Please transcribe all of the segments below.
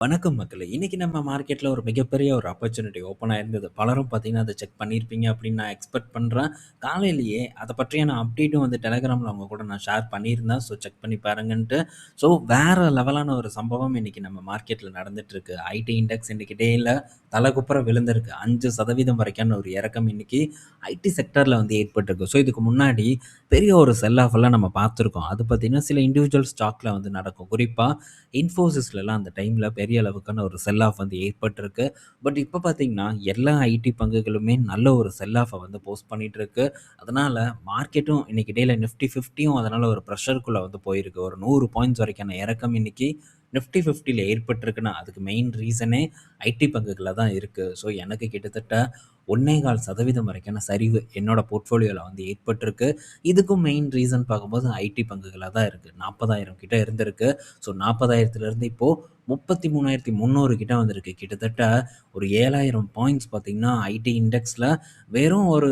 வணக்கம் மக்களே! இன்னைக்கு நம்ம மார்க்கெட்ல ஒரு மிகப்பெரிய ஒரு ஆப்பர்ச்சுனிட்டி ஓப்பன் ஆயிருந்தது. பலரும் பார்த்தீங்கன்னா, அத செக் பண்ணியிருப்பீங்க அப்படின்னு நான் எக்ஸ்பெக்ட் பண்றேன். காலையிலேயே அத பற்றியான அப்டேட்டும் வந்து Telegramல அவங்க கூட நான் ஷேர் பண்ணியிருந்தேன். ஸோ செக் பண்ணி பாருங்கன்ட்டு. ஸோ வேற லெவலான ஒரு சம்பவம் இன்னைக்கு நம்ம மார்க்கெட்ல நடந்துட்டுருக்கு. ஐடி இண்டெக்ஸ் இன்னைக்கு டேல தலகுப்புற விழுந்திருக்கு. 5% வரைக்கான ஒரு இறக்கம் இன்னைக்கு ஐடி செக்டார்ல வந்து ஏற்பட்டிருக்கு. ஸோ இதுக்கு முன்னாடி பெரிய ஒரு செல் ஆஃப் எல்லாம் நம்ம பார்த்துருக்கோம். அது பார்த்தீங்கன்னா, சில இண்டிவிஜுவல் ஸ்டாக்ல வந்து நடக்கும். குறிப்பா இன்ஃபோசிஸ்லலாம் அந்த டைம்ல பெரிய அளவுக்கான ஒரு செல் ஆஃப் வந்து ஏற்பட்டிருக்கு. பட் இப்ப பார்த்தீங்கன்னா, எல்லா ஐடி பங்குகளுமே நல்ல ஒரு செல் ஆஃப வந்து போஸ்ட் பண்ணிட்டு இருக்கு. அதனால மார்க்கெட்டும் இன்னைக்கு டேல நிஃப்டி 50யும் அதனால ஒரு பிரஷருக்குள்ள வந்து போயிருக்கு. ஒரு 100 பாயிண்ட்ஸ் வரைக்கான இறக்கம் இன்னைக்கு நிஃப்டி 50ல ஏற்பட்டிருக்குன்னா, அதுக்கு மெயின் ரீசனே ஐடி பங்குகள்ல தான் இருக்கு. ஸோ எனக்கு கிட்டத்தட்ட 1.25% வரைக்கான சரிவு என்னோட போர்ட்ஃபோலியோல வந்து ஏற்பட்டிருக்கு. இதுக்கும் மெயின் ரீசன் பார்க்கும்போது ஐடி பங்குகளா தான் இருக்கு. 40,000 கிட்ட இருந்திருக்கு. ஸோ 40,000லேருந்து இப்போ 33,300 கிட்ட வந்திருக்கு. கிட்டத்தட்ட ஒரு 7,000 பாயிண்ட்ஸ் பார்த்தீங்கன்னா, ஐடி இண்டெக்ஸ்ல வெறும் ஒரு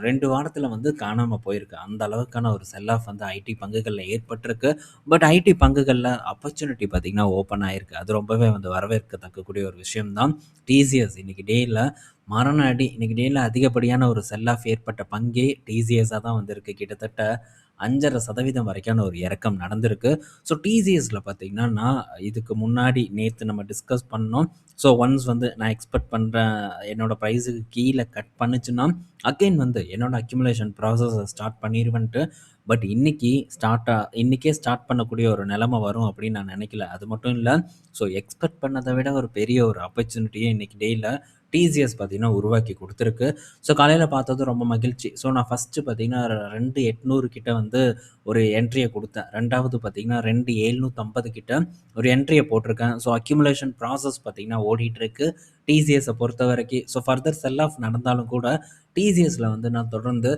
2 வாரத்தில வந்து காணாம போயிருக்கு. அந்த அளவுக்கான ஒரு செல் ஆஃப் வந்து ஐடி பங்குகள்ல ஏற்பட்டிருக்கு. பட் ஐடி பங்குகள்ல ஆப்பர்ச்சுனிட்டி பார்த்தீங்கன்னா, ஓப்பன் ஆயிருக்கு. அது ரொம்பவே வந்து வரவேற்கத்தக்கக்கூடிய ஒரு விஷயம் தான். டிசிஎஸ் இன்னைக்கு டேல மரண அடி. இன்னைக்கு டேல அதிகப்படியான ஒரு செல் ஆஃப் ஏற்பட்ட பங்கே டிசிஎஸ்ஸா தான் வந்திருக்கு. கிட்டத்தட்ட 5.5% வரைக்கான ஒரு இறக்கம் நடந்திருக்கு. ஸோ டிசிஎஸ்ல பார்த்தீங்கன்னா, நான் இதுக்கு முன்னாடி நேத்து நம்ம டிஸ்கஸ் பண்ணோம். ஸோ ஒன்ஸ் வந்து நான் எக்ஸ்பெக்ட் பண்றேன் என்னோட பிரைஸுக்கு கீழ கட் பண்ணுச்சுன்னா, அகைன் வந்து என்னோட அக்யூமுலேஷன் ப்ராசஸ ஸ்டார்ட் பண்ணிருவேன்ட்டு. பட் இன்னைக்கே ஸ்டார்ட் பண்ணக்கூடிய ஒரு நிலைமை வரும் அப்படின்னு நான் நினைக்கல. அது மட்டும் இல்ல, ஸோ எக்ஸ்பெக்ட் பண்ணத விட ஒரு பெரிய ஒரு ஆப்பர்ச்சுனிட்டிய இன்னைக்கு டேல டிசிஎஸ் பார்த்தீங்கன்னா உருவாக்கி குடுத்துருக்கு. ஸோ காலையில பார்த்தது ரொம்ப மகிழ்ச்சி. ஸோ நான் ஃபர்ஸ்ட்டு பார்த்தீங்கன்னா 2,800 கிட்ட வந்து ஒரு என்ட்ரிய குடுத்தேன். 2வது பார்த்தீங்கன்னா 2,750 கிட்ட ஒரு என்ட்ரிய போட்டிருக்கேன். ஸோ அக்யூமுலேஷன் ப்ராசஸ் பார்த்தீங்கன்னா ஓடிட்டுருக்கு. டிசிஎஸ்ஸ பொறுத்தவரைக்கும். ஸோ ஃபர்தர் செல் ஆஃப் நடந்தாலும் கூட டிசிஎஸ்ல வந்து நான் தொடர்ந்து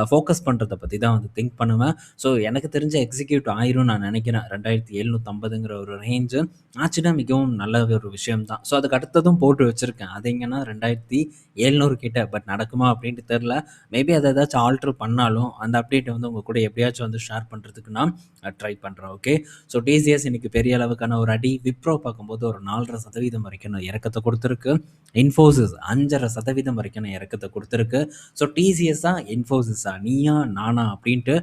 ஃபோக்கஸ் பண்றத பத்தி தான் வந்து திங்க் பண்ணுவேன். ஸோ எனக்கு தெரிஞ்சு எக்ஸிக்யூட் ஆயிரும்னு நான் நினைக்கிறேன். 2,750ங்கிற ஒரு ரேஞ்சு ஆச்சுன்னா மிகவும் நல்ல ஒரு விஷயம் தான். ஸோ அதுக்கு அடுத்ததும் போட்டு வச்சிருக்கேன். அது எங்கன்னா 2,700 கிட்ட. பட் நடக்குமா அப்படின்ட்டு தெரியல. மேபி அத ஏதாச்சும் ஆல்டர் பண்ணாலும், அந்த அப்டேட்ட வந்து உங்க கூட எப்படியாச்சும் வந்து ஷேர் பண்றதுக்கு நான் ட்ரை பண்றேன். ஓகே. ஸோ டிசிஎஸ் இன்னைக்கு பெரிய அளவுக்கான ஒரு அடி. விப்ரோ பார்க்கும்போது ஒரு 4.5% வரைக்கான இறக்கத்த குடுத்திருக்கு. இன்ஃபோசிஸ் 5.5% வரைக்கான இறக்கத்த குடுத்திருக்கு. ஸோ டிசிஎஸ்ஸா, இன்ஃபோசிஸா, நீயா நானா அப்படின்ட்டு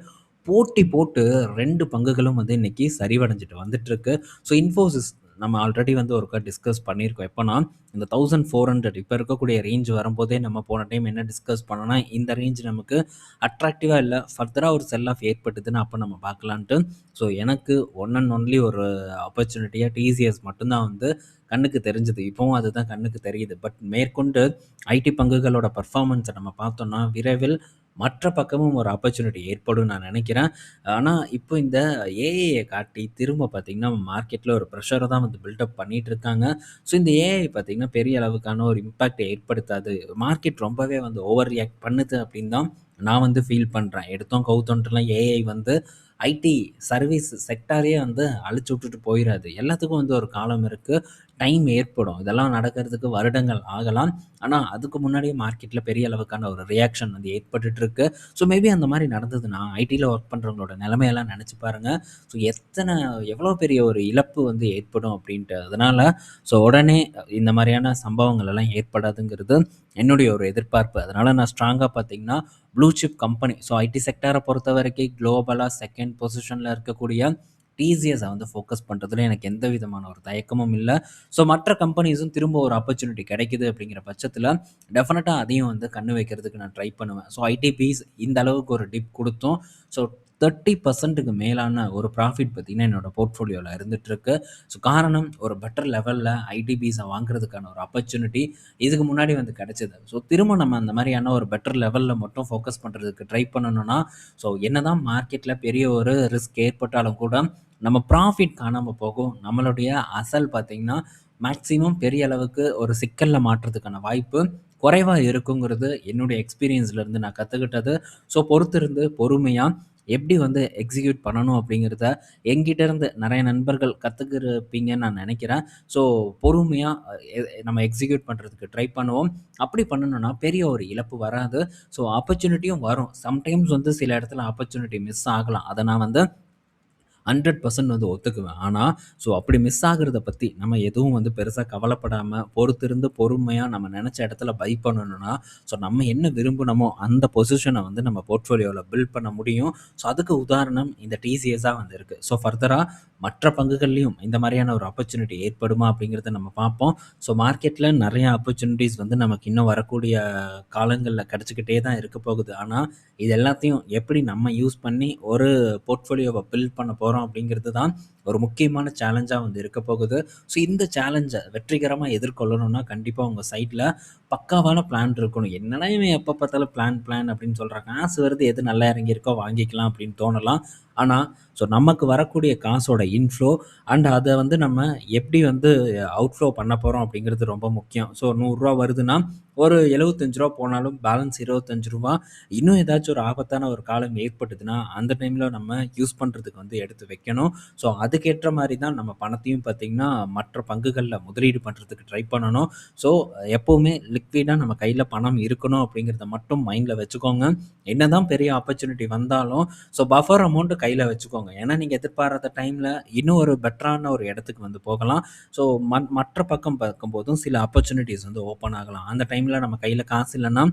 போட்டி போட்டு 2 பங்குகளும் வந்து இன்னைக்கு சரிவடைஞ்சுட்டு வந்துட்டுருக்கு. ஸோ இன்ஃபோசிஸ் நம்ம ஆல்ரெடி வந்து ஒருக்கா டிஸ்கஸ் பண்ணியிருக்கோம். எப்போனா, இந்த 1400 இப்ப இருக்கக்கூடிய ரேஞ்ச் வரும்போதே நம்ம போன டைம் என்ன டிஸ்கஸ் பண்ணோம்னா, இந்த ரேஞ்ச் நமக்கு அட்ராக்டிவா இல்ல. ஃபர்தரா ஒரு செல் ஆஃப் ஏற்பட்டதுன்னா அப்ப நம்ம பார்க்கலான்ட்டு. ஸோ எனக்கு ஒன் அண்ட் ஒன்லி ஒரு ஆப்பர்ச்சுனிட்டியா டிசிஎஸ் மட்டும் தான் வந்து கண்ணுக்கு தெரிஞ்சது. இப்பவும் அதுதான் கண்ணுக்கு தெரியுது. பட் மேற்கொண்டு ஐடி பங்குகளோட பெர்ஃபார்மன்ஸ நம்ம பார்த்தோம்னா, விரைவில் மற்ற பக்கமும் ஒரு ஆப்பர்ச்சுனிட்டி ஏற்படும்னு நான் நினைக்கிறேன். ஆனா, இப்போ இந்த ஏஐய காட்டி திரும்ப பார்த்தீங்கன்னா, மார்க்கெட்ல ஒரு பிரஷர தான் வந்து பில்டப் பண்ணிட்டு இருக்காங்க. ஸோ இந்த ஏஐ பார்த்தீங்கன்னா, பெரிய அளவுக்கான ஒரு இம்பாக்ட்ட ஏற்படுத்தாது. மார்க்கெட் ரொம்பவே வந்து ஓவர் ரியாக்ட் பண்ணுது அப்படின்னு தான் நான் வந்து ஃபீல் பண்றேன். எடுத்தோம் கவுத்தோன்ட்டுலாம் ஏஐ வந்து ஐடி சர்வீஸ் செக்டாரையே வந்து அழிச்சு விட்டுட்டு போயிறாது. எல்லாத்துக்கும் வந்து ஒரு காலம் இருக்கு. டைம் ஏற்படும். இதெல்லாம் நடக்கிறதுக்கு வருடங்கள் ஆகலாம். ஆனா, அதுக்கு முன்னாடியே மார்க்கெட்ல பெரிய அளவுக்கான ஒரு ரியாக்ஷன் வந்து ஏற்பட்டுட்டு இருக்கு. ஸோ மேபி அந்த மாரி நடந்ததுன்னா, ஐடில ஒர்க் பண்றவங்களோட நிலைமையெல்லாம் நெனச்சு பாருங்க. ஸோ எவ்வளோ பெரிய ஒரு இழப்பு வந்து ஏற்படும் அப்படின்ட்டு. அதனால உடனே இந்த மாரியான சம்பவங்கள் எல்லாம் ஏற்படாதுங்கிறது என்னுடைய ஒரு எதிர்பார்ப்பு. அதனால நான் ஸ்ட்ராங்கா பார்த்தீங்கன்னா, ப்ளூ சிப் கம்பெனி ஐடி செக்டார பொறுத்தவரைக்கும் குளோபலா 2ண்ட் பொசிஷன்ல இருக்கக்கூடிய டிசிஎஸ வந்து ஃபோக்கஸ் பண்றதுல எனக்கு எந்த விதமான ஒரு தயக்கமும் இல்ல. மற்ற கம்பெனிஸும் திரும்ப ஒரு ஆப்பர்ச்சுனிட்டி கிடைக்குது அப்படிங்கிற பட்சத்தில, டெஃபினட்டா அதையும் வந்து கண்ணு வைக்கிறதுக்கு நான் ட்ரை பண்ணுவேன். ஐடி பீஸ் இந்த அளவுக்கு ஒரு டிப் குடுத்தும், ஸோ 30%க்கு மேலான ஒரு ப்ராஃபிட் பார்த்தீங்கன்னா, என்னோட போர்ட்ஃபோலியோல இருந்துட்டுருக்கு. காரணம் ஒரு பெட்டர் லெவல்ல ஐடி பீஸ வாங்குறதுக்கான ஒரு ஆப்பர்ச்சுனிட்டி இதுக்கு முன்னாடி வந்து கிடைச்சது. திரும்ப நம்ம அந்த மாரியான ஒரு பெட்டர் லெவல்ல மட்டும் ஃபோக்கஸ் பண்றதுக்கு ட்ரை பண்ணணும்னா, என்னதான் மார்க்கெட்ல பெரிய ஒரு ரிஸ்க் ஏற்பட்டாலும் கூட, நம்ம ப்ராஃபிட் காணாம போகும். நம்மளுடைய அசல் பார்த்தீங்கன்னா, மேக்ஸிமம் பெரிய அளவுக்கு ஒரு சிக்கல்ல மாட்றதுக்கான வாய்ப்பு குறைவா இருக்குங்கிறது என்னுடைய எக்ஸ்பீரியன்ஸ்ல இருந்து நான் கத்துக்கிட்டது. பொறுத்திருந்து பொறுமையா எப்படி வந்து எக்ஸிக்யூட் பண்ணணும் அப்படிங்கிறத என்கிட்ட இருந்து நெறைய நண்பர்கள் கத்துக்கிருப்பீங்கன்னு நான் நெனைக்கிறேன். ஸோ பொறுமையா நம்ம எக்ஸிக்யூட் பண்றதுக்கு ட்ரை பண்ணுவோம். அப்படி பண்ணணும்னா பெரிய ஒரு இழப்பு வராது. ஆப்பர்ச்சுனிட்டியும் வரும். சம்டைம்ஸ் வந்து சில இடத்துல ஆப்பர்ச்சுனிட்டி மிஸ் ஆகலாம். அத நான் வந்து 100% வந்து ஒத்துக்குவேன். ஆனா, அப்படி மிஸ் ஆகுறத பத்தி நம்ம எதுவும் வந்து பெருசா கவலைப்படாம, பொறுத்திருந்து பொறுமையா நம்ம நெனச்ச இடத்துல பை பண்ணணும்னா, நம்ம என்ன விரும்புனமோ அந்த பொசிஷன வந்து நம்ம போர்ட்ஃபோலியோல பில்ட் பண்ண முடியும். அதுக்கு உதாரணம் இந்த டிசிஎஸ்ஸா வந்து இருக்கு. ஃபர்தரா மற்ற பங்குகள்லயும் இந்த மாரியான ஒரு ஆப்பர்ச்சுனிட்டி ஏற்படுமா அப்படிங்கிறத நம்ம பார்ப்போம். மார்க்கெட்ல நெறைய ஆப்பர்ச்சுனிட்டீஸ் வந்து நமக்கு இன்னும் வரக்கூடிய காலங்கள்ல கிடைச்சுக்கிட்டே தான் இருக்க போகுது. ஆனா, இது எல்லாத்தையும் எப்படி நம்ம யூஸ் பண்ணி ஒரு போர்ட்ஃபோலியோவ பில்ட் பண்ண போறோம் அப்படிங்கிறது தான் ஒரு முக்கியமான சேலஞ்சா வந்து இருக்க போகுது. இந்த சேலஞ்ச வெற்றிகரமா எதிர்கொள்ளணும்னா, கண்டிப்பா உங்க சைட்ல பக்காவான பிளான் இருக்கணும். என்னடா இவன் எப்ப பார்த்தாலும் பிளான், பிளான் அப்படின்னு சொல்றான். காசு வருது எது நல்லா இறங்கியிருக்கோ வாங்கிக்கலாம் அப்படின்னு தோணலாம். ஆனா, நமக்கு வரக்கூடிய காசோட இன்ஃப்ளோ அண்ட் அத வந்து நம்ம எப்படி வந்து அவுட்ஃப்ளோ பண்ண போறோம் அப்படிங்கிறது ரொம்ப முக்கியம். ரூ. 100 வருதுன்னா, ஒரு ரூ. 75 போனாலும் பேலன்ஸ் ரூ. 25 இன்னும் ஏதாச்சும் ஒரு ஆபத்தான ஒரு காலம் ஏற்பட்டதுன்னா, அந்த டைம்ல நம்ம யூஸ் பண்றதுக்கு வந்து எடுத்து வைக்கணும். அதுக்கேற்ற மாரி தான் நம்ம பணத்தையும் பார்த்தீங்கன்னா, மற்ற பங்குகள்ல முதலீடு பண்றதுக்கு ட்ரை பண்ணணும். ஸோ எப்பவுமே லிக்விடா நம்ம கையில பணம் இருக்கணும் அப்படிங்கிறத மட்டும் மைண்ட்ல வச்சுக்கோங்க. என்னதான் பெரிய ஆப்பர்ச்சுனிட்டி வந்தாலும், பஃபர் அமௌண்ட் கையில வச்சுக்கோங்க. ஏன்னா, நீங்க எதிர்பாராத டைம்ல இன்னும் ஒரு பெட்டரான ஒரு இடத்துக்கு வந்து போகலாம். ஸோ மற்ற பக்கம் பார்க்கும்போதும் சில ஆப்பர்ச்சுனிட்டீஸ் வந்து ஓப்பன் ஆகலாம். அந்த டைம்ல நம்ம கையில காசு இல்லன்னா,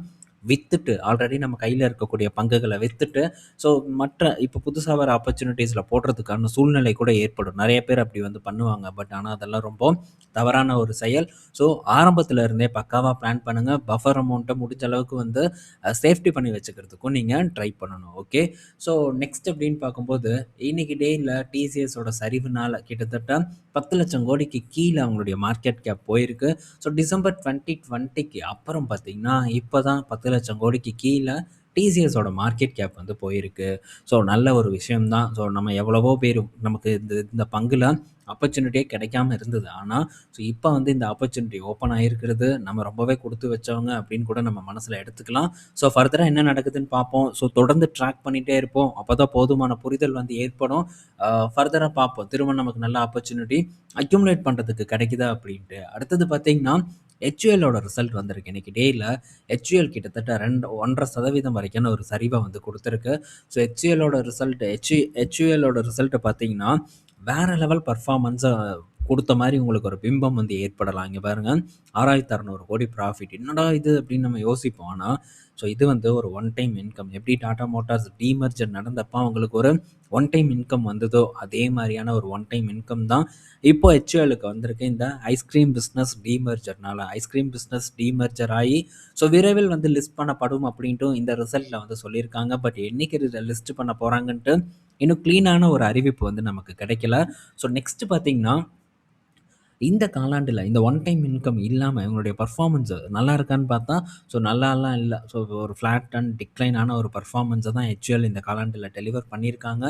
வித்துட்டு ஆல்ரெடி நம்ம கையில இருக்கக்கூடிய பங்குகள வித்துட்டு, ஸோ மற்ற இப்போ புதுசா வர ஆப்பர்ச்சுனிட்டீஸ்ல போடுறதுக்கான சூழ்நிலை கூட ஏற்படும். நெறைய பேர் அப்படி வந்து பண்ணுவாங்க. ஆனா அதெல்லாம் ரொம்ப தவறான ஒரு செயல். ஸோ ஆரம்பத்துல இருந்தே பக்காவா பிளான் பண்ணுங்க. பஃபர் அமௌண்ட்ட முடிஞ்ச அளவுக்கு வந்து சேஃப்டி பண்ணி வச்சுக்கிறதுக்கும் நீங்க ட்ரை பண்ணணும். ஓகே. ஸோ நெக்ஸ்ட் அப்படின்னு பார்க்கும்போது, இன்னைக்கு டேல டிசிஎஸோட சரிவுனால கிட்டத்தட்ட 10,00,000 கோடிக்கு கீழ அவங்களுடைய மார்க்கெட் கேப் போயிருக்கு. டிசம்பர் 2020க்கு அப்புறம் பார்த்தீங்கன்னா, இப்ப தான் 10,00,000 கோடிக்கு கீழ டிசிஎஸோட மார்க்கெட் கேப் வந்து போயிருக்கு. நல்ல ஒரு விஷயம் தான். நம்ம எவ்வளவோ பேரு நமக்கு இந்த இந்த பங்குல ஆப்பர்ச்சுனிட்டியே கிடைக்காம இருந்தது. ஆனா, இப்ப வந்து இந்த ஆப்பர்ச்சுனிட்டி ஓப்பன் ஆயிருக்கிறது, நம்ம ரொம்பவே குடுத்து வச்சவங்க அப்படின்னு கூட நம்ம மனசுல எடுத்துக்கலாம். ஃபர்தரா என்ன நடக்குதுன்னு பார்ப்போம். தொடர்ந்து ட்ராக் பண்ணிட்டே இருப்போம். அப்பதான் போதுமான புரிதல் வந்து ஏற்படும். ஃபர்தரா பார்ப்போம். திரும்ப நமக்கு நல்ல ஆப்பர்ச்சுனிட்டி அக்யூமுலேட் பண்றதுக்கு கிடைக்குதா அப்படின்ட்டு. அடுத்தது பார்த்தீங்கன்னா, ஹெச்யூஎல்லோட ரிசல்ட் வந்திருக்கு. இன்னைக்கு டேல ஹெச்யூஎல் கிட்டத்தட்ட 1.5% வரைக்கான ஒரு சரிவ வந்து குடுத்திருக்கு. ஹெச்யூஎல்லோட ரிசல்ட் ஹெச்யூஎல்லோட ரிசல்ட்ட பார்த்தீங்கன்னா, வேற லெவல் பெர்ஃபார்மன்ஸ குடுத்த மாரி உங்களுக்கு ஒரு பிம்பம் வந்து ஏற்படலாம். இங்க பாருங்க, 6,600 கோடி ப்ராஃபிட். என்னடா இது அப்படின்னு நம்ம யோசிப்போம். ஆனா, இது வந்து ஒரு ஒன் டைம் இன்கம். எப்படி டாடா மோட்டார்ஸ் டீமர்ஜர் நடந்தப்ப அவங்களுக்கு ஒரு ஒன் டைம் இன்கம் வந்ததோ, அதே மாரியான ஒரு ஒன் டைம் இன்கம் தான் இப்போ ஹெச்யூஎல்லுக்கு வந்திருக்கு. இந்த ஐஸ்கிரீம் பிசினஸ் டீமர்ஜர்னால. ஐஸ்கிரீம் பிசினஸ் டீமர்ஜர் ஆயி, விரைவில் வந்து லிஸ்ட் பண்ணப்படும் அப்படின்ட்டும் இந்த ரிசல்ட்ல வந்து சொல்லியிருக்காங்க. என்னைக்கு லிஸ்ட் பண்ண போறாங்கன்ட்டு இன்னும் கிளீனான ஒரு அறிவிப்பு வந்து நமக்கு கிடைக்கல. நெக்ஸ்ட் பார்த்தீங்கன்னா, இந்த காலாண்டுல இந்த ஒன் டைம் இன்கம் இல்லாம இவங்களுடைய பெர்ஃபார்மன்ஸ் நல்லா இருக்கான்னு பார்த்தா, நல்லாலாம் இல்ல. ஒரு ஃப்ளாட் அண்ட் டிக்ளைன் ஆன ஒரு பெர்ஃபார்மன்ஸ தான் ஹெச்யூஎல் இந்த காலாண்டுல டெலிவர் பண்ணியிருக்காங்க.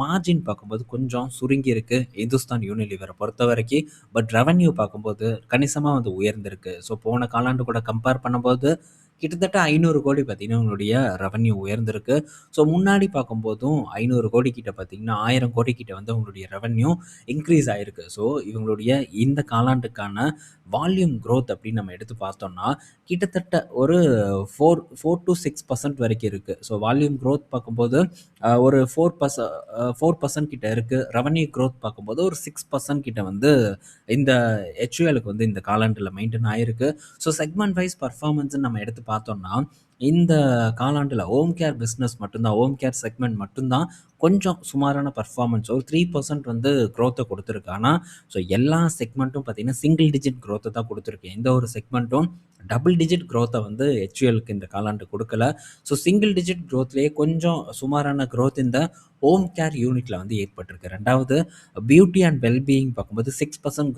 மார்ஜின் பார்க்கும்போது கொஞ்சம் சுருங்கி இருக்கு இந்துஸ்தான் யூனிலிவர பொறுத்தவரைக்கும். ரெவென்யூ பார்க்கும்போது கணிசமா வந்து உயர்ந்திருக்கு. போன காலாண்டு கூட கம்பேர் பண்ணும்போது கிட்டத்தட்ட 500 கோடி பார்த்தீங்கன்னா, உங்களுடைய ரெவென்யூ உயர்ந்திருக்கு. முன்னாடி பார்க்கும்போதும் 500 கோடி கிட்ட பார்த்தீங்கன்னா, 1000 கோடி கிட்ட வந்து உங்களுடைய ரெவென்யூ இன்க்ரீஸ் ஆயிருக்கு. இவங்களுடைய இந்த காலாண்டுக்கான வால்யூம் குரோத் அப்படின்னு நம்ம எடுத்து பார்த்தோம்னா, கிட்டத்தட்ட ஒரு 4 to 6% வரைக்கும் இருக்கு. வால்யூம் குரோத் பார்க்கும்போது ஒரு 4% கிட்ட இருக்கு. ரெவென்யூ குரோத் பார்க்கும்போது ஒரு 6% கிட்ட வந்து இந்த ஹெச்யூஎல்லுக்கு வந்து இந்த காலாண்டுல மெயின்டெயின் ஆயிருக்கு. செக்மெண்ட் வைஸ் பெர்ஃபார்மன்ஸ்ன்னு நம்ம எடுத்து பார்த்தோம்னா, இந்த காலாண்டுல ஹோம் கேர் பிசினஸ் மட்டும் தான், ஹோம் கேர் செக்மெண்ட் மட்டும் தான் கொஞ்சம் சுமாரான பெர்ஃபார்மன்ஸ் ஒரு 3% வந்து குரோத்த குடுத்திருக்கு. ஆனா, எல்லா செக்மெண்ட்டும் பார்த்தீங்கன்னா, சிங்கிள் டிஜிட் குரோத்த தான் குடுத்திருக்கு. எந்த ஒரு செக்மெண்ட்டும் டபுள் டிஜிட் குரோத்த வந்து ஹெச்யூஎல்லுக்கு இந்த காலாண்டு குடுக்கல. சிங்கிள் டிஜிட் குரோத்லயே கொஞ்சம் சுமாரான குரோத் இந்த ஹோம் கேர் யூனிட்ல வந்து ஏற்பட்டிருக்கு. 2வது பியூட்டி அண்ட் வெல் பீயிங் பார்க்கும்போது 6%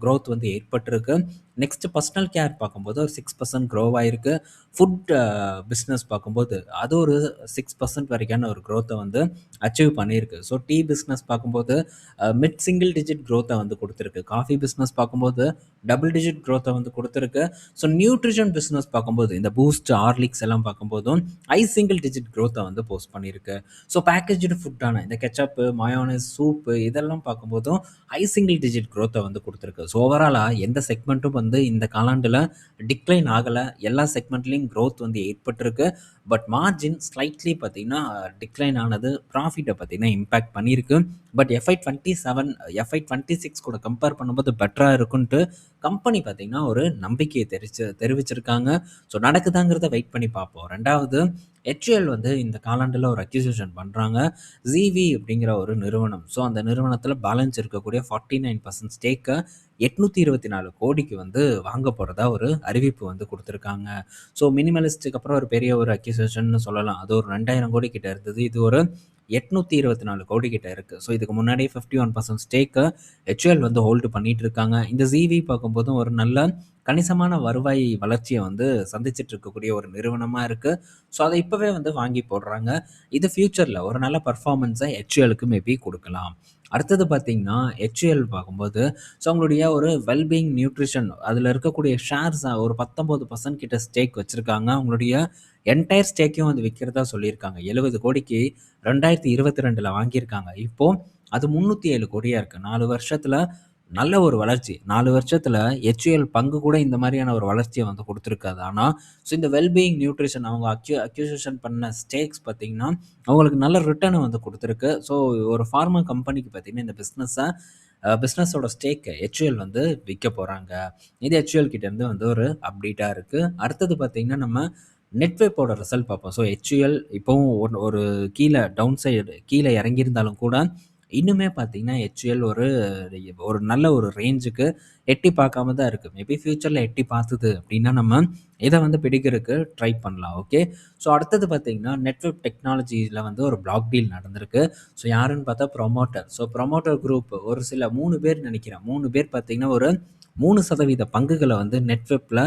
குரோத் வந்து ஏற்பட்டிருக்கு. நெக்ஸ்ட் பர்சனல் கேர் பார்க்கும்போது ஒரு 6% க்ரோவ் ஆயிருக்கு. ஃபுட் பிசினஸ் பார்க்கும்போது அது ஒரு 6% வரைக்கான ஒரு குரோத்த வந்து அச்சீவ் பண்ணியிருக்கு. டீ பிசினஸ் பார்க்கும்போது மிட் சிங்கிள் டிஜிட் குரோத்த வந்து குடுத்திருக்கு. காஃபி பிசினஸ் பார்க்கும்போது டபுள் டிஜிட் குரோத்த வந்து குடுத்திருக்கு. நியூட்ரிஷன் பிசினஸ் பார்க்கும்போது இந்த பூஸ்ட், ஹார்லிக்ஸ் எல்லாம் பார்க்கும்போதும் ஹை சிங்கிள் டிஜிட் குரோத்த வந்து போஸ்ட் பண்ணியிருக்கு. பேக்கேஜ்டு ஃபுட்டான இந்த கெச்சப்பு, மயோனைஸ், சூப்பு இதெல்லாம் பார்க்கும்போதும் ஹை சிங்கிள் டிஜிட் குரோத்த வந்து குடுத்திருக்கு. ஓவராலா எந்த செக்மெண்ட்டும் வந்து இந்த காலாண்டுல டிக்ளைன் ஆகல. எல்லா செக்மெண்ட்லயும் குரோத் வந்து ஏற்பட்டிருக்கு. மார்ஜின் ஸ்லைட்லி பார்த்தீங்கன்னா டிக்ளைன் ஆனது ப்ராஃபிட்ட பார்த்தீங்கன்னா இம்பாக்ட் பண்ணியிருக்கு. பட் FY 27 FY 26 கூட கம்பேர் பண்ணும்போது பெட்டரா இருக்குன்ட்டு கம்பெனி பார்த்தீங்கன்னா, ஒரு நம்பிக்கைய தெரிவிச்சிருக்காங்க. ஸோ நடக்குதாங்கிறத வெயிட் பண்ணி பார்ப்போம். 2வது HUL வந்து இந்த காலாண்டுல ஒரு அக்யூசிஷன் பண்றாங்க. Zீவி அப்படிங்கிற ஒரு நிறுவனம். ஸோ அந்த நிறுவனத்தில பேலன்ஸ் இருக்கக்கூடிய 49% ஸ்டேக்க 824 கோடிக்கு வந்து வாங்க போறதா ஒரு அறிவிப்பு வந்து குடுத்துருக்காங்க. ஸோ மினிமலிஸ்ட்டுக்கு அப்புறம் ஒரு பெரிய ஒரு அக்யூசிஷன்னு சொல்லலாம். அது ஒரு 2000 கோடி கிட்ட இருந்தது. இது ஒரு 824 கோடி கிட்ட இருக்கு. ஸோ இதுக்கு முன்னாடி 51% ஸ்டேக்க HUL வந்து ஹோல்டு பண்ணிட்டு இருக்காங்க. இந்த Zீவி பார்க்கும்போதும் ஒரு நல்ல கணிசமான வருவாய் வளர்ச்சிய வந்து சந்திச்சுட்டு இருக்கக்கூடிய ஒரு நிறுவனமா இருக்கு. ஸோ அத இப்பவே வந்து வாங்கி போடுறாங்க. இது ஃபியூச்சர்ல ஒரு நல்ல பெர்ஃபார்மன்ஸ HULக்கு மேபி குடுக்கலாம். அடுத்தது பார்த்தீங்கன்னா, HUL பார்க்கும்போது ஸோ அவங்களுடைய ஒரு வெல்பீயிங் நியூட்ரிஷன் அதில இருக்கக்கூடிய ஷேர்ஸ ஒரு 19% கிட்ட ஸ்டேக் வச்சிருக்காங்க. அவங்களுடைய என்டையர் ஸ்டேக்கையும் வந்து விக்கிறதா சொல்லியிருக்காங்க. 70 கோடிக்கு 2022ல வாங்கியிருக்காங்க. இப்போ அது 307 கோடியா இருக்கு. 4 வருஷத்துல நல்ல ஒரு வளர்ச்சி. 4 வருஷத்துல HUL பங்கு கூட இந்த மாரியான ஒரு வளர்ச்சிய வந்து குடுத்துருக்காது. ஆனா, ஸோ இந்த வெல்பீயிங் நியூட்ரிஷன் அவங்க அக்யூசிஷன் பண்ண ஸ்டேக்ஸ் பார்த்தீங்கன்னா, அவங்களுக்கு நல்ல ரிட்டர்ன வந்து குடுத்துருக்கு. ஸோ ஒரு ஃபார்மா கம்பெனிக்கு பார்த்தீங்கன்னா, இந்த பிசினஸோட ஸ்டேக்க HUL வந்து விக்க போறாங்க. இது HUL கிட்டேருந்து வந்து ஒரு அப்டேட்டா இருக்கு. அடுத்தது பார்த்தீங்கன்னா, நம்ம நெட்வெப்போட ரிசல்ட் பார்ப்போம். ஸோ HUL இப்பவும் ஒரு டவுன் சைடு கீழ இறங்கியிருந்தாலும் கூட, இன்னுமே பார்த்தீங்கன்னா, HUL ஒரு ஒரு நல்ல ஒரு ரேஞ்சுக்கு எட்டி பார்க்காம தான் இருக்கு. மேபி ஃபியூச்சர்ல எட்டி பார்த்தது அப்டின்னா, நம்ம இத வந்து பிடிக்கிறதுக்கு ட்ரை பண்ணலாம். ஓகே. ஸோ அடுத்தது பார்த்தீங்கன்னா, நெட்வெப் டெக்னாலஜிஸ்ல வந்து ஒரு பிளாக் டீல் நடந்திருக்கு. ஸோ யாருன்னு பார்த்தா ப்ரொமோட்டர். ஸோ ப்ரொமோட்டர் குரூப் ஒரு சில 3 பேர் நெனைக்கிறேன். 3 பேர் பார்த்தீங்கன்னா, ஒரு 3% பங்குகள வந்து நெட்வெப்ல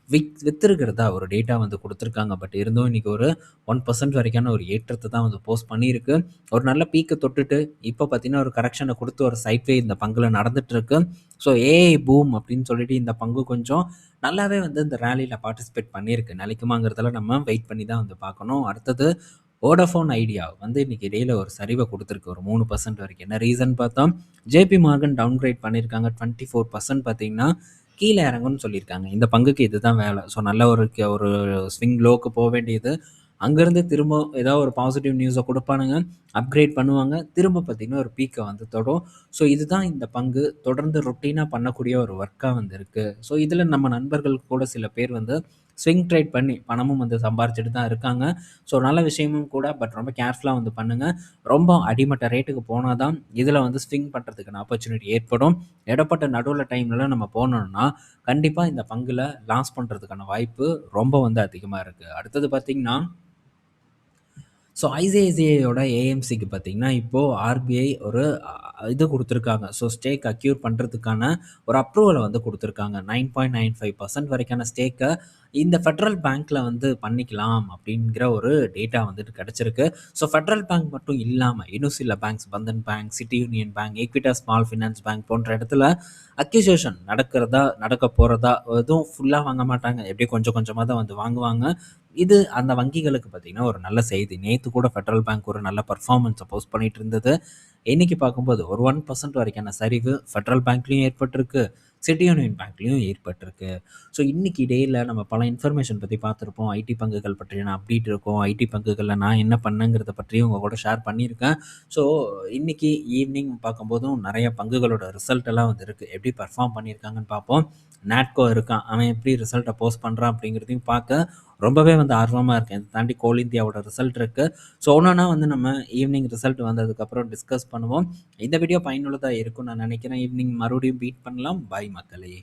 வித்திருக்கிறதா ஒரு டேட்டா வந்து குடுத்துருக்காங்க. பட் இருந்தும் இன்னைக்கு ஒரு 1% வரைக்கான ஒரு ஏற்றத்த தான் வந்து போஸ்ட் பண்ணியிருக்கு. ஒரு நல்ல பீக்க தொட்டுட்டு, இப்ப பார்த்தீங்கன்னா, ஒரு கரெக்ஷன குடுத்து ஒரு சைட்வே இந்த பங்குல நடந்துட்டுருக்கு. ஸோ ஏஐ பூம் அப்படின்னு சொல்லிட்டு இந்த பங்கு கொஞ்சம் நல்லாவே வந்து இந்த ரேலில பார்ட்டிசிபேட் பண்ணியிருக்கு. நிலைக்குமாங்கிறதெல்லாம் நம்ம வெயிட் பண்ணி தான் வந்து பார்க்கணும். அடுத்தது வோடாஃபோன் ஐடியா வந்து இன்னைக்கு இடையில ஒரு சரிவ குடுத்துருக்கு. ஒரு 3% வரைக்கும். என்ன ரீசன் பார்த்தா, JP Morgan டவுன்கிரேட் பண்ணியிருக்காங்க. 24% பார்த்தீங்கன்னா, கீழ இறங்கும்னு சொல்லியிருக்காங்க. இந்த பங்குக்கு இதுதான் வேல. ஸோ நல்ல ஒரு ஸ்விங் லோக்கு வேண்டியது. அங்கருந்து திரும்ப ஏதாவது ஒரு பாசிட்டிவ் நியூஸ குடுப்பானுங்க. அப்கிரேட் பண்ணுவாங்க. திரும்ப பார்த்தீங்கன்னா, ஒரு பீக்க வந்து தொடும். ஸோ இதுதான் இந்த பங்கு தொடர்ந்து ரொட்டீனா பண்ணக்கூடிய ஒரு ஒர்க்கா வந்து இருக்கு. ஸோ இதில நம்ம நண்பர்கள் கூட சில பேர் வந்து ஸ்விங் ட்ரேட் பண்ணி பணமும் வந்து சம்பாரிச்சுட்டு தான் இருக்காங்க. ஸோ நல்ல விஷயமும் கூட. பட் ரொம்ப கேர்ஃபுல்லா வந்து பண்ணுங்க. ரொம்ப அடிமட்ட ரேட்டுக்கு போனா தான் இதில வந்து ஸ்விங் பண்றதுக்கான ஆப்பர்ச்சுனிட்டி ஏற்படும். இடைப்பட்ட நடுவுல டைம்லலாம் நம்ம போனோம்னா, கண்டிப்பா இந்த பங்குல லாஸ் பண்றதுக்கான வாய்ப்பு ரொம்ப வந்து அதிகமா இருக்கு. அடுத்தது பார்த்தீங்கன்னா, ஸோ ஐசிஐசிஐயோட ஏஎம்சிக்கு பார்த்தீங்கன்னா, இப்போ ஆர்பிஐ ஒரு இது குடுத்துருக்காங்க. ஸோ ஸ்டேக் அக்யூர் பண்றதுக்கான ஒரு அப்ரூவல வந்து குடுத்துருக்காங்க. 9.95% வரைக்கான ஸ்டேக்க இந்த ஃபெடரல் பேங்க்ல வந்து பண்ணிக்கலாம் அப்படிங்கிற ஒரு டேட்டா வந்துட்டு கிடைச்சிருக்கு. ஸோ ஃபெடரல் பேங்க் மட்டும் இல்லாம, இன்னும் சில banks Bandhan bank, city union bank, Equitas small finance bank போன்ற இடத்துல அக்யூசியேஷன் நடக்க போறதா எதுவும் ஃபுல்லா வாங்க மாட்டாங்க. எப்படியும் கொஞ்சம் கொஞ்சமா தான் வந்து வாங்குவாங்க. இது அந்த வங்கிகளுக்கு பார்த்தீங்கன்னா, ஒரு நல்ல செய்தி. நேத்து கூட ஃபெடரல் பேங்க் ஒரு நல்ல பெர்ஃபார்மன்ஸ போஸ்ட் பண்ணிட்டு இருந்தது. இன்னைக்கு பார்க்கும்போது ஒரு 1% வரைக்கான சரிவு ஃபெடரல் பேங்க்லயும் ஏற்பட்டிருக்கு. சிட்டி யூனியன் பேங்க்லயும் ஏற்பட்டிருக்கு. ஸோ இன்னைக்கு இடையில நம்ம பல இன்ஃபர்மேஷன் பத்தி பார்த்திருப்போம். ஐடி பங்குகள் பற்றியான அப்டேட் இருக்கும். ஐடி பங்குகள்ல நான் என்ன பண்ணேங்கிறத பற்றியும் உங்க கூட ஷேர் பண்ணியிருக்கேன். ஸோ இன்னைக்கு ஈவினிங் பார்க்கும்போதும் நெறைய பங்குகளோட ரிசல்ட் எல்லாம் வந்து இருக்கு. எப்படி பெர்ஃபார்ம் பண்ணியிருக்காங்கன்னு பார்ப்போம். நாட்கோ இருக்கான். அவன் எப்படி ரிசல்ட்ட போஸ்ட் பண்றான் அப்படிங்கிறதையும் பார்க்க ரொம்பவே வந்து ஆர்வமா இருக்கேன். இத தாண்டி கோல் இந்தியாவோட ரிசல்ட் இருக்கு. ஸோ ஒன்னொன்னா வந்து நம்ம ஈவினிங் ரிசல்ட் வந்ததுக்கப்புறம் டிஸ்கஸ் பண்ணுவோம். இந்த வீடியோ பயனுள்ளதா இருக்கும்னு நான் நினைக்கிறேன். ஈவினிங் மறுபடியும் மீட் பண்ணலாம். பாய் மக்களே!